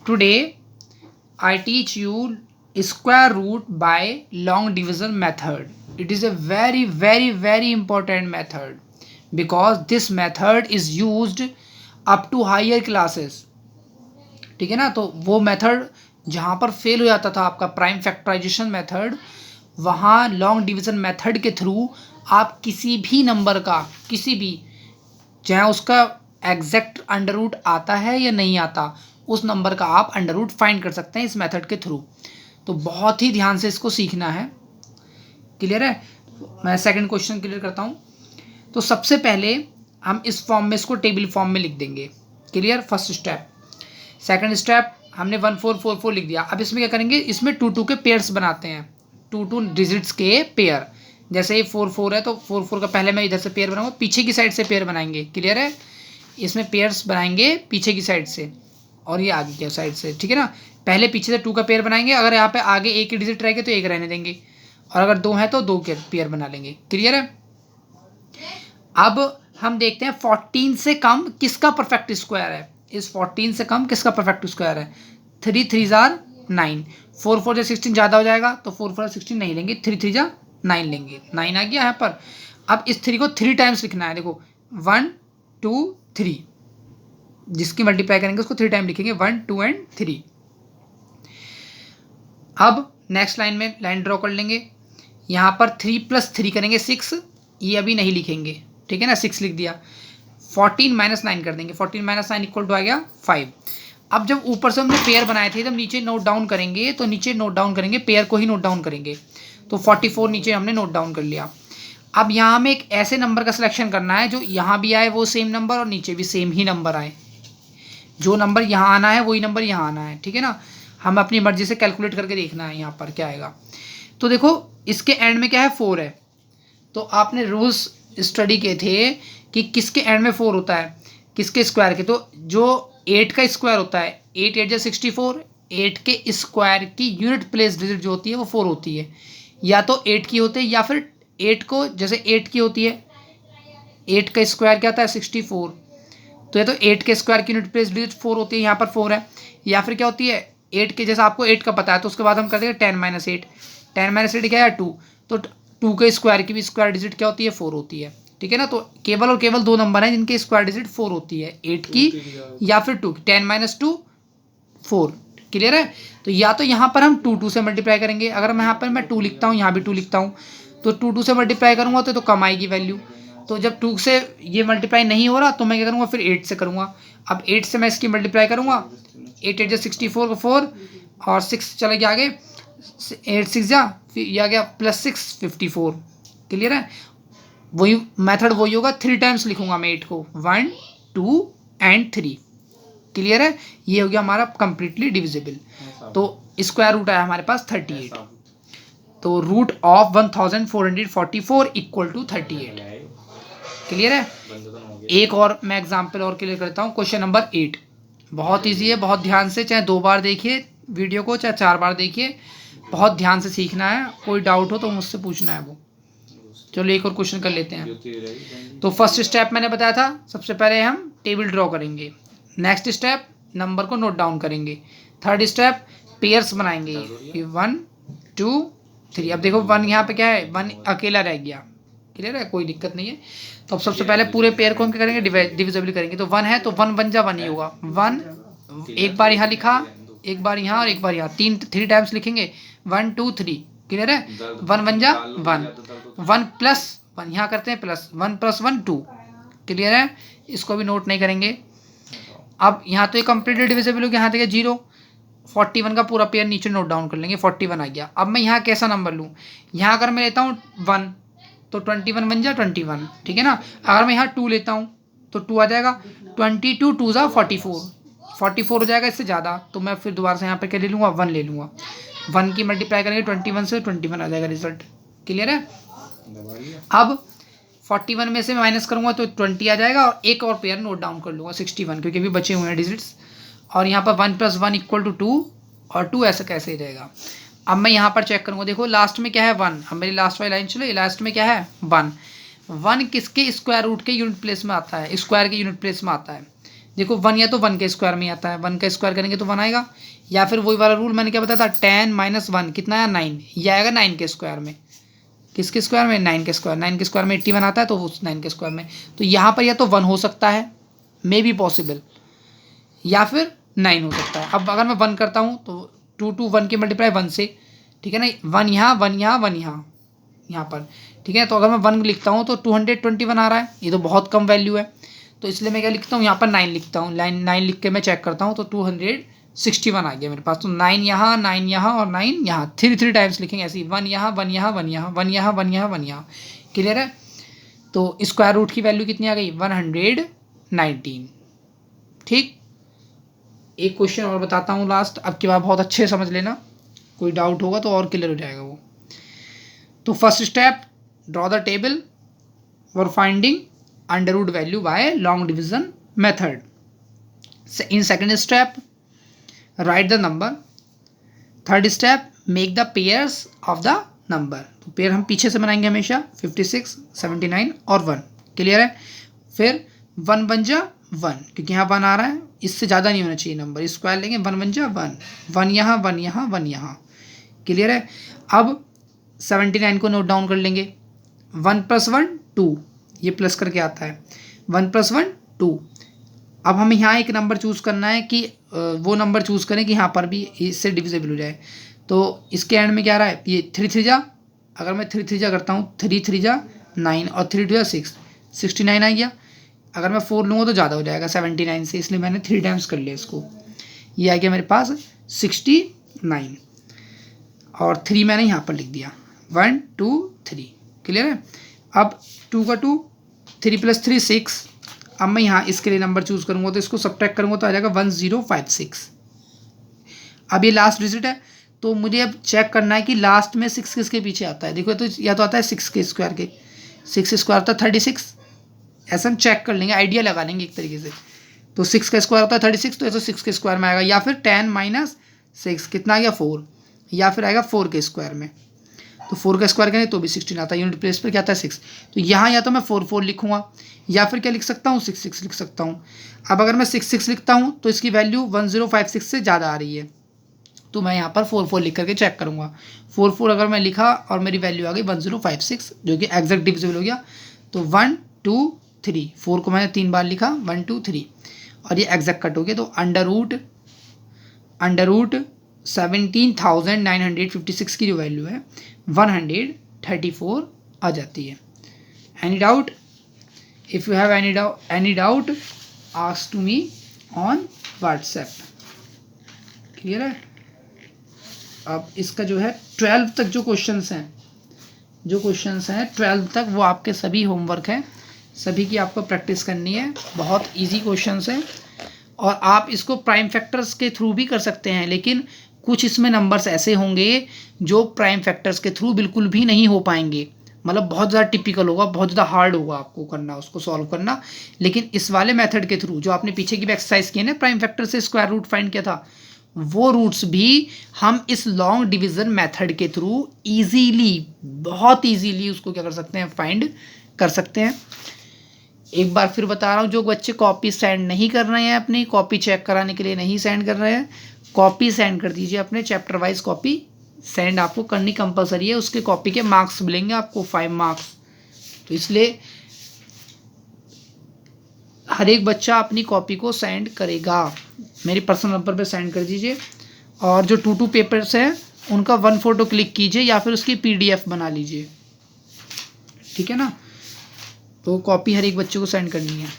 Today I teach you square root by long division method. It is a very important method because this method is used up to higher classes. ठीक है ना, तो वो method जहाँ पर fail हो जाता था आपका प्राइम फैक्टराइजेशन मेथड, वहाँ लॉन्ग डिवीजन मेथड के थ्रू आप किसी भी नंबर का, किसी भी, चाहे उसका एग्जैक्ट अंडर रूट आता है या नहीं आता, उस नंबर का आप अंडर रूट फाइंड कर सकते हैं इस मेथड के थ्रू. तो बहुत ही ध्यान से इसको सीखना है. क्लियर है? मैं सेकंड क्वेश्चन क्लियर करता हूँ. तो सबसे पहले हम इस फॉर्म में इसको टेबल फॉर्म में लिख देंगे. Clear? First step. Second step हमने 1 4 4 4 लिख दिया. अब इसमें क्या करेंगे, इसमें 2 2 के पेयर्स बनाते हैं, 2 2 डिजिट्स के पेयर. जैसे ये 4 4 है तो 4 4 का पहले मैं इधर से पेयर बनाऊंगा, पीछे की साइड से पेयर बनाएंगे. क्लियर है? इसमें पेयर्स बनाएंगे पीछे की साइड से और ये आगे की साइड से. ठीक है ना? पहले पीछे से 2 का पेयर बनाएंगे. अगर यहाँ पे आगे एक ही डिजिट रहेगा तो एक रहने देंगे, और अगर 2 है तो 2 के पेयर बना लेंगे. क्लियर है? अब हम देखते हैं 14 से कम किसका परफेक्ट स्क्वायर है. इस 14 से कम किसका परफेक्ट स्क्वायर है? 3 3 जार 9, 4 4 जा 16 ज़्यादा हो जाएगा तो 4 4 16 नहीं लेंगे, 3 3 जा 9 लेंगे. 9 आ गया यहाँ पर. अब इस 3 को 3 टाइम्स लिखना है. देखो 1 2 3, जिसकी मल्टीप्लाई करेंगे उसको 3 टाइम लिखेंगे, 1 2 एंड 3. अब नेक्स्ट लाइन में लाइन ड्रॉ कर लेंगे. यहाँ पर 3 + 3 करेंगे 6, ये अभी नहीं लिखेंगे. ठीक है ना? 6 लिख दिया. 14 - 9 कर देंगे. 14 - 9 इक्वल टू आ गया 5. अब जब ऊपर से हमने पेयर बनाए थे, जब नीचे नोट डाउन करेंगे तो नीचे नोट डाउन करेंगे, पेयर को ही नोट डाउन करेंगे. तो 44 नीचे हमने नोट डाउन कर लिया. अब यहाँ हमें एक ऐसे नंबर का सिलेक्शन करना है जो यहाँ भी आए वो सेम नंबर और नीचे भी सेम ही नंबर आए. जो नंबर यहाँ आना है वही नंबर यहाँ आना है. ठीक है ना? हम अपनी मर्जी से कैलकुलेट करके देखना है यहाँ पर क्या आएगा. तो देखो इसके एंड में क्या है, 4 है. तो आपने रूल्स स्टडी किए थे कि किसके एंड में 4 होता है, किसके स्क्वायर के. तो जो 8 का स्क्वायर होता है, 8 8 जा 64, 8 के स्क्वायर की यूनिट प्लेस डिजिट जो होती है वो 4 होती है. या तो 8 की होती है या फिर 8 को, जैसे 8 की होती है, 8 का स्क्वायर क्या होता है 64, तो ये तो 8 के स्क्वायर की यूनिट प्लेस डिजिट 4 होती है, यहाँ पर 4 है. या फिर क्या होती है 8 के, जैसे आपको 8 का पता है तो उसके बाद हम कर देंगे 10 - 8. 10 - 8 क्या है 2, तो 2 के स्क्वायर की भी स्क्वायर डिजिट क्या होती है 4 होती है. ठीक है ना? तो केवल और केवल 2 नंबर हैं जिनके स्क्वायर डिजिट 4 होती है, 8 की या फिर 2 की. 10 - 2 4. क्लियर है? तो या तो यहाँ पर हम 2 2 से मल्टीप्लाई करेंगे. अगर मैं यहाँ पर मैं 2 लिखता हूँ, यहाँ भी 2 लिखता हूँ, तो 2 2 से मल्टीप्लाई करूँगा तो कम आएगी वैल्यू. तो जब 2 से ये मल्टीप्लाई नहीं हो रहा तो मैं क्या करूँगा, फिर 8 से करूँगा. अब 8 से मैं इसकी मल्टीप्लाई करूँगा, 8 8 जा 64 को 4 और 6 चला गया आगे, 8 6 जा, फिर ये आ गया +6 54. क्लियर है? वही मेथड वही होगा, 3 टाइम्स लिखूंगा मैं 8 को, 1 2 एंड 3. क्लियर है? ये हो गया हमारा कंप्लीटली डिविजिबल. तो स्क्वायर रूट आया हमारे पास 38. तो root of 1444 equal to 38. Clear है? एक और मैं एग्जाम्पल और क्लियर करता हूँ. क्वेश्चन नंबर 8 बहुत ईजी है, बहुत ध्यान से, चाहे 2 बार देखिए वीडियो को, चाहे 4 बार देखिए, बहुत ध्यान से सीखना है. कोई डाउट हो तो मुझसे पूछना है वो. चलो एक और क्वेश्चन कर लेते हैं. तो फर्स्ट स्टेप मैंने बताया था, सबसे पहले हम टेबल ड्रॉ करेंगे. नेक्स्ट स्टेप नंबर को नोट डाउन करेंगे. थर्ड स्टेप पेयर्स बनाएंगे, 1 2 3. अब देखो 1 यहाँ पे क्या है, 1 अकेला रह गया. क्लियर है? कोई दिक्कत नहीं है. तो अब सबसे पहले पूरे पेयर को हम क्या करेंगे, डिविजिबल करेंगे. तो 1 है तो 1 1 जा 1 ही होगा. 1 एक बार यहाँ लिखा, एक बार यहाँ और एक बार यहाँ, 3 टाइम्स लिखेंगे, 1 2 3. क्लियर है? 1 1 जा 1, 1 + 1 यहाँ करते हैं प्लस, 1 + 1 2. क्लियर है? इसको भी नोट नहीं करेंगे. अब यहाँ तो ये कंप्लीटली डिविजिबल हो गया. यहाँ देखिए 0, 41 का पूरा पेयर नीचे नोट डाउन कर लेंगे, 41 आ गया. अब मैं यहाँ कैसा नंबर लूँ, यहाँ अगर मैं लेता हूँ 1 तो 21 बन जा 21. ठीक है ना? अगर मैं यहाँ 2 लेता हूँ तो 2 आ जाएगा, 22 2 जा 44 हो जाएगा. इससे ज़्यादा तो मैं फिर दोबारा से यहाँ पर क्या ले लूँगा, 1 ले लूँगा. 1 की मल्टीप्लाई करेंगे 21 से, 21 आ जाएगा रिजल्ट. क्लियर है? अब 41 में से मैं माइनस करूँगा तो 20 आ जाएगा और एक और पेयर नोट डाउन कर लूँगा 61, क्योंकि अभी बचे हुए हैं डिजिट्स. और यहाँ पर 1 + 1 इक्वल टू 2 और 2 ऐसा कैसे ही रहेगा. अब मैं यहाँ पर चेक करूँगा, देखो लास्ट में क्या है 1. अब मेरी लास्ट वाली लाइन चलो, लास्ट में क्या है 1. 1 किसके स्क्वायर रूट के यूनिट प्लेस में आता है, स्क्वायर के यूनिट प्लेस में आता है. देखो 1 या तो 1 के स्क्वायर में आता है, 1 का स्क्वायर करेंगे तो 1 आएगा, या फिर वही वाला रूल मैंने क्या बताया था 10 - 1 कितना आया 9, ये आएगा 9 के स्क्वायर में। किसके स्क्वायर में? 9 के स्क्वायर। 9 के स्क्वायर में 81 आता है तो उस 9 के स्क्वायर में, तो यहाँ पर या तो 1 हो सकता है, मे बी पॉसिबल, या फिर 9 हो सकता है। अब अगर मैं 1 करता हूँ तो 2 1 के मल्टीप्लाई 1 से, ठीक है ना, 1 यहाँ 1 यहाँ 1 यहाँ पर, ठीक है। तो अगर मैं 1 लिखता हूँ तो 221 आ रहा है, ये तो बहुत कम वैल्यू है, तो इसलिए मैं क्या लिखता हूँ यहाँ पर 9 लिखता हूँ। 9 लिख के मैं चेक करता हूँ तो 261 आ गया मेरे पास। तो 9 यहाँ और 9 यहाँ, 3 टाइम्स लिखेंगे ऐसे ही, 1 यहाँ 1 यहाँ 1 यहाँ 1 यहाँ 1 यहाँ 1 यहाँ, क्लियर है। तो स्क्वायर रूट की वैल्यू कितनी आ गई? 119। ठीक, एक क्वेश्चन और बताता हूँ लास्ट, अब की बार बहुत अच्छे समझ लेना, कोई डाउट होगा तो और क्लियर हो जाएगा वो। तो first step, draw the table for finding under root value by long division method. In second step, write the number. Third step, make the pairs of the number. तो पेयर हम पीछे से बनाएंगे हमेशा, 56, 79 और 1, क्लियर है। फिर 1 बन जा 1, क्योंकि यहाँ 1 आ रहा है, इससे ज़्यादा नहीं होना चाहिए नंबर, स्क्वायर लेंगे, 1 बन जा 1, 1 यहाँ 1 यहाँ 1 यहाँ, क्लियर है। अब 79 को नोट डाउन कर लेंगे, 1 + 1 2, ये प्लस करके आता है, 1 + 1 2। अब हमें यहाँ एक नंबर चूज़ करना है कि वो नंबर चूज़ करें कि यहाँ पर भी इससे डिविजिबल हो जाए। तो इसके एंड में क्या आ रहा है, ये 3 3 जा, अगर मैं 3 3 जा करता हूँ, 3 3 जा 9 और 3 2 जा 6, 69 आ गया। अगर मैं 4 लूँगा तो ज़्यादा हो जाएगा 79 से, इसलिए मैंने 3 टाइम्स कर लिया इसको, ये आ गया मेरे पास 69, और 3 मैंने यहाँ पर लिख दिया, 1 2 3, क्लियर है। अब 2 का 2, 3 + 3 6। अब मैं यहाँ इसके लिए नंबर चूज़ करूँगा तो इसको सब्ट्रैक्ट करूँगा तो आ जाएगा 1056। अब ये लास्ट डिजिट है, तो मुझे अब चेक करना है कि लास्ट में 6 किसके पीछे आता है। देखो, तो या तो आता है 6 के स्क्वायर के, 6 स्क्वायर होता है 36, ऐसा हम चेक कर लेंगे, आइडिया लगा लेंगे एक तरीके से। तो 6 का स्क्वायर होता है 36, तो ऐसा 6 के स्क्वायर में आएगा, या फिर 10 - 6 कितना आ गया 4, या फिर आएगा 4 के स्क्वायर में। तो 4 का स्क्वायर करें तो भी 16 आता है, यूनिट प्लेस पर क्या आता है 6। तो यहाँ या तो मैं 4 4 लिखूँगा, या फिर क्या लिख सकता हूँ 6 6 लिख सकता हूँ। अब अगर मैं 6 6 लिखता हूँ तो इसकी वैल्यू 1056 से ज़्यादा आ रही है, तो मैं यहाँ पर 4 4 लिख करके चेक करूँगा। 4 4 अगर मैं लिखा और मेरी वैल्यू आ गई 1056, जो कि एग्जैक्ट डिविजिबल हो गया, तो 1 2 3, 4 को मैंने 3 बार लिखा, 1 2 3, और ये एग्जैक्ट कट हो गया। तो अंडर रूट 17,956 की जो वैल्यू है 134 आ जाती है। Any doubt? If you have any doubt ask to me on WhatsApp, clear है। अब इसका जो है 12 तक जो क्वेश्चंस हैं 12 तक, वो आपके सभी होमवर्क हैं, सभी की आपको प्रैक्टिस करनी है। बहुत इजी क्वेश्चंस हैं, और आप इसको प्राइम फैक्टर्स के थ्रू भी कर सकते हैं, लेकिन कुछ इसमें नंबर्स ऐसे होंगे जो प्राइम फैक्टर्स के थ्रू बिल्कुल भी नहीं हो पाएंगे, मतलब बहुत ज़्यादा टिपिकल होगा, बहुत ज़्यादा हार्ड होगा आपको करना, उसको सॉल्व करना। लेकिन इस वाले मेथड के थ्रू, जो आपने पीछे की भी एक्सरसाइज की है ना, प्राइम फैक्टर से स्क्वायर रूट फाइंड किया था, वो रूट्स भी हम इस लॉन्ग डिवीज़न मेथड के थ्रू ईजीली, बहुत ईजीली उसको क्या कर सकते हैं, फाइंड कर सकते हैं। एक बार फिर बता रहा हूँ, जो बच्चे कॉपी सेंड नहीं कर रहे हैं, अपनी कॉपी चेक कराने के लिए नहीं सेंड कर रहे हैं, कॉपी सेंड कर दीजिए अपने, चैप्टर वाइज कॉपी सेंड आपको करनी कंपलसरी है। उसके कॉपी के मार्क्स मिलेंगे आपको, 5 मार्क्स। तो इसलिए हर एक बच्चा अपनी कॉपी को सेंड करेगा, मेरी पर्सनल नंबर पे सेंड कर दीजिए। और जो 2 पेपर्स हैं उनका 1 फोटो क्लिक कीजिए, या फिर उसकी PDF बना लीजिए, ठीक है ना। तो कॉपी हर एक बच्चे को सेंड करनी है।